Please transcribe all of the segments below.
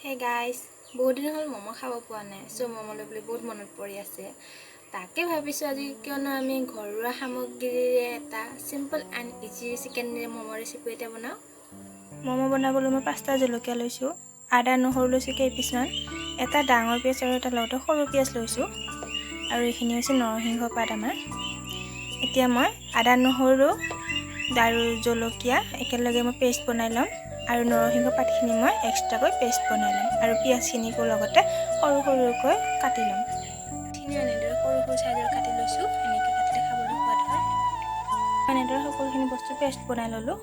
Hey guys, বহুত দিন হল মম খাব পোৱা নাই সো মম লবলৈ বহুত মনত পৰি আছে তাকে ভাবিছো আজি কিয়নো আমি ঘৰুৱা সামগ্ৰীৰে এটা simple and easy chicken momo recipe এটা বনাও মম বনাবলৈ মই 5টা জলকীয়া লৈছো আদা নহৰু লৈছো কেইপিছমান এটা ডাঙৰ পিয়াজ আৰু এটা লগতে সৰু পিয়াজ লৈছো আৰু এইখিনি হৈছে নৰসিংহ পাত আমাৰ এতিয়া মই আদা নহৰু আৰু জলকীয়া একেলগে মই পেষ্ট বনাই লম আৰু নৰসিংহ পাতখিনি মই এক্সট্ৰাকৈ পেষ্ট বনাই লম আৰু পিয়াজখিনিকো লগতে সৰু সৰুকৈ কাটি লম ঠিনি এনেদৰে সৰু সৰু সাইজৰ কাটি লৈছো এনেকৈ কাটিলে খাবলৈ সোৱাদ হয় এনেদৰে সকলোখিনি বস্তু পেষ্ট বনাই ললো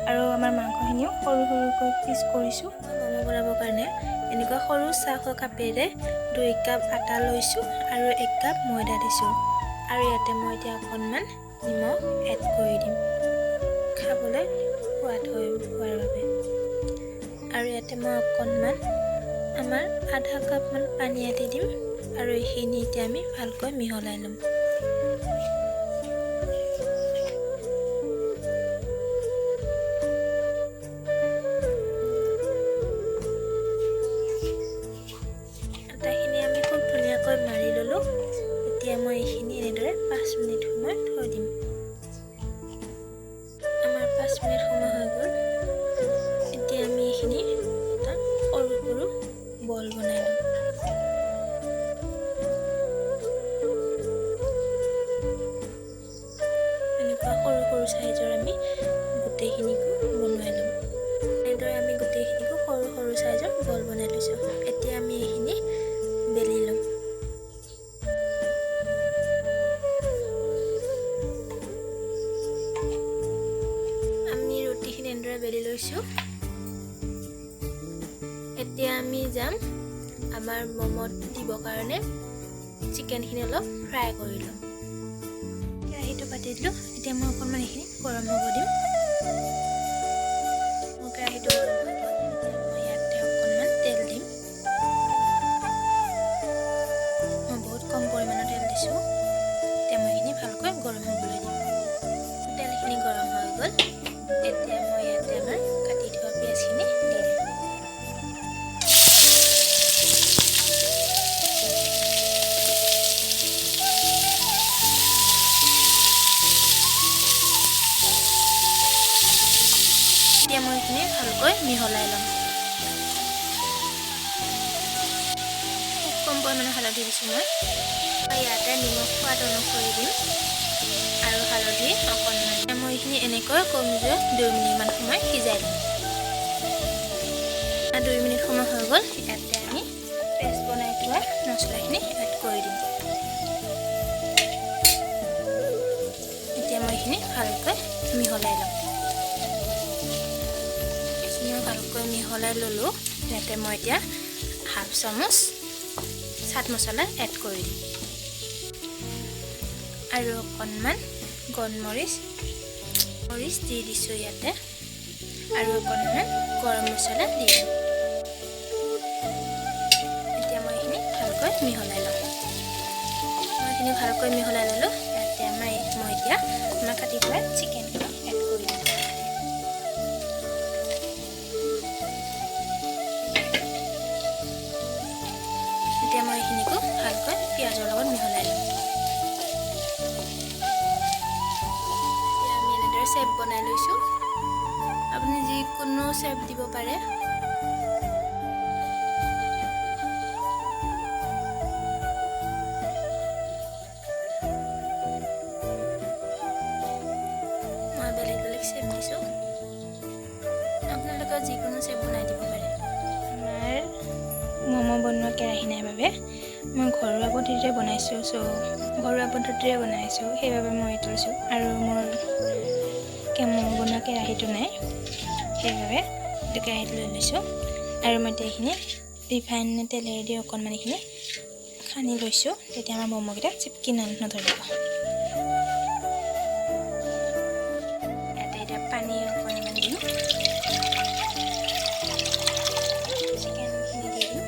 আৰু আমাৰ মাংসখিনিও সৰু সৰুকৈ পিচ কৰিছো মম বনাবৰ কাৰণে এনেকুৱা সৰু চাহ কাপেৰে 2 কাপ আটা লৈছো আৰু 1 কাপ ময়দা দিছো আৰু ইয়াতে মই এতিয়া অকণমান নিমখ এড কৰি দিম খাবলৈ সোৱাদ হোৱাৰ বাবে আৰু ইয়াতে মই অকণমান আমাৰ আধা কাপ মান পানী এড দিম আৰু এইখিনি এতিয়া আমি ভালকৈ মিহলাই লম আটাখিনি আমি খুব ধুনীয়াকৈ মাৰি ললো এতিয়া মই এইখিনি এনেদৰে 5 মিনিট সময় থৈ দিম আমাৰ 5 মিনিট সময় হৈ গ'ল এতিয়া আমি এইখিনি এটা সৰু সৰু বল বনাই লম এনেকুৱা সৰু সৰু সাইজৰ আমি গোটেইখিনিকো বনাই লম এনেদৰে আমি গোটেইখিনিকো সৰু সৰু সাইজৰ বল বনাই লৈছো এতিয়া আমি এইখিনি বেলি লম আমি ৰুটিখিনি এনেদৰে বেলি লৈছো এতিয়া আমি যাম আমাৰ মমত দিব কাৰণে চিকেনখিনি অলপ ফ্ৰাই কৰি লম কেৰাহীটো পাতি দিলো এতিয়া মই অকণমান এইখিনি গৰম হ'ব দিম মই কেৰাহীটো গৰম হৈ গ'ল মই ইয়াতে অকণমান তেল দিম মই বহুত কম পৰিমাণৰ তেল দিছোঁ এতিয়া মই এইখিনি ভালকৈ গৰম হ'বলৈ দিম তেলখিনি গৰম হৈ গ'ল এতিয়া মই ইয়াতে আমাৰ কাটি থোৱা পিঁয়াজখিনি দি দিম এতিয়া মই এইখিনি ভালকৈ মিহলাই ল'ম খুব কম পৰিমাণৰ হালধি দিছোঁ মই ইয়াতে নিমখ সোৱাদ অনুসৰি দিম আৰু হালধি অকণমান মই এইখিনি এনেকৈ কমকৈ 2 মিনিটমান সময় সিজাই ল'ম 2 মিনিট সময় হৈ গ'ল ইয়াতে আমি পেষ্ট বনাই থোৱা মছলাখিনি এড কৰি দিম এতিয়া মই এইখিনি ভালকৈ মিহলাই ল'ম ভালকৈ মিহলাই ললো ইয়াতে মই এতিয়া হাফ চামুচ চাট মছলা এড কৰি দিম আৰু অকণমান গলমৰিচ দি দিছোঁ ইয়াতে আৰু অকণমান গৰম মছলা দি দিম এতিয়া মই এইখিনি ভালকৈ মিহলাই ল'ম ইয়াতে মই এতিয়া আমাৰ কাটি থোৱা চিকেনখিনি এড কৰি দিম এতিয়া মই এইখিনিকো ভালকৈ পিঁয়াজৰ লগত মিহলাই ল'ম এতিয়া আমি এনেদৰে শ্বেপ বনাই লৈছোঁ আপুনি যিকোনো শ্বেপ দিব পাৰে মই বেলেগ বেলেগ শ্বেপ দিছোঁ আপোনালোকে যিকোনো শ্বেপ বনাই দিব পাৰে আমাৰ মম বনোৱা কেৰাহী নাই বাবে মই ঘৰুৱা পদ্ধতিৰে বনাইছোঁ সেইবাবে মই এইটো লৈছোঁ আৰু মোৰ মম বনোৱা কেৰাহীটো নাই সেইবাবে এইটো কেৰাহীটো লৈ লৈছোঁ আৰু মই এতিয়া এইখিনি ৰিফাইন তেলেৰে দি অকণমান এইখিনি সানি লৈছোঁ তেতিয়া আমাৰ মমকেইটা চিপকি নধৰিব ইয়াতে এতিয়া পানী অকণমান দিম চিকেনখিনি দি দিম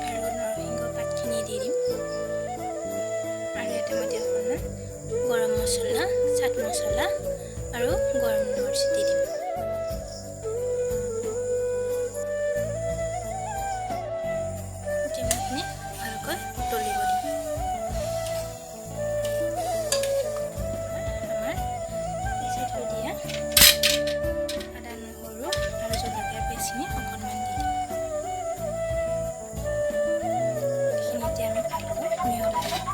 আৰু নৰসিংহ পাতখিনি দি দিম আৰু ইয়াতে মই অকণমান গৰম মছলা মছলা, চাট মছলা আৰু গৰম মছলা দি দিম। যিমানখিনি ভালকৈ উতলিব দিম। আমাৰ পিচি থৈ দিয়া আদা নহৰু আৰু জলকীয়াৰ পেষ্টখিনি অকণমান দি দিম। এইখিনিতে আমি ভালকৈ মিহলাই দিম।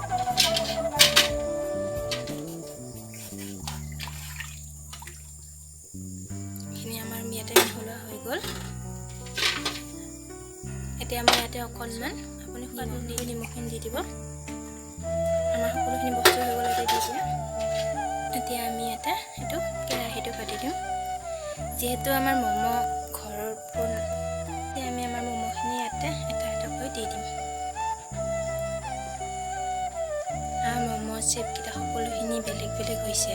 এইখিনি আমাৰ ইয়াতে মিহলোৱা হৈ গ'ল। এতিয়া মই ইয়াতে অকণমান আপুনি সোৱাদ অনুযায়ী নিমখখিনি দি দিব। আমাৰ সকলোখিনি বস্তু হৈ গ'ল এতিয়া দি দিয়া। এতিয়া আমি ইয়াতে সেইটো কেৰাহীটো পাতি দিম। যিহেতু আমাৰ ম'ম' ঘৰত এতিয়া আমি আমাৰ ম'ম'খিনি ইয়াতে এটা এটাকৈ দি দিম। ম'ম' চেপকেইটা সকলোখিনি বেলেগ বেলেগ হৈছে।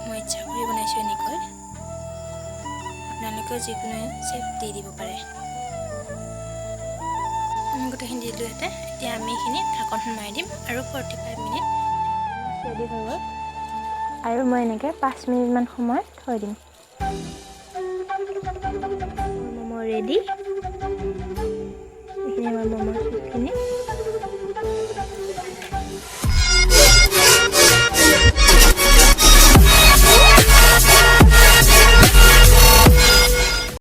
মই ইচ্ছা কৰি বনাইছোঁ এনেকৈ। আপোনালোকেও যিকোনো চেপ দি দিব পাৰে। গোটেইখিনি দি দিলোঁ ইয়াতে। এতিয়া আমি এইখিনি ঢাকনখন মাৰি দিম আৰু 45 মিনিট ৰেডি হৈ গ'ল। আৰু মই এনেকৈ 5 মিনিটমান সময় থৈ দিম। ম'ম' ৰেডি। এইখিনি আমাৰ ম'মৰ চুপখিনি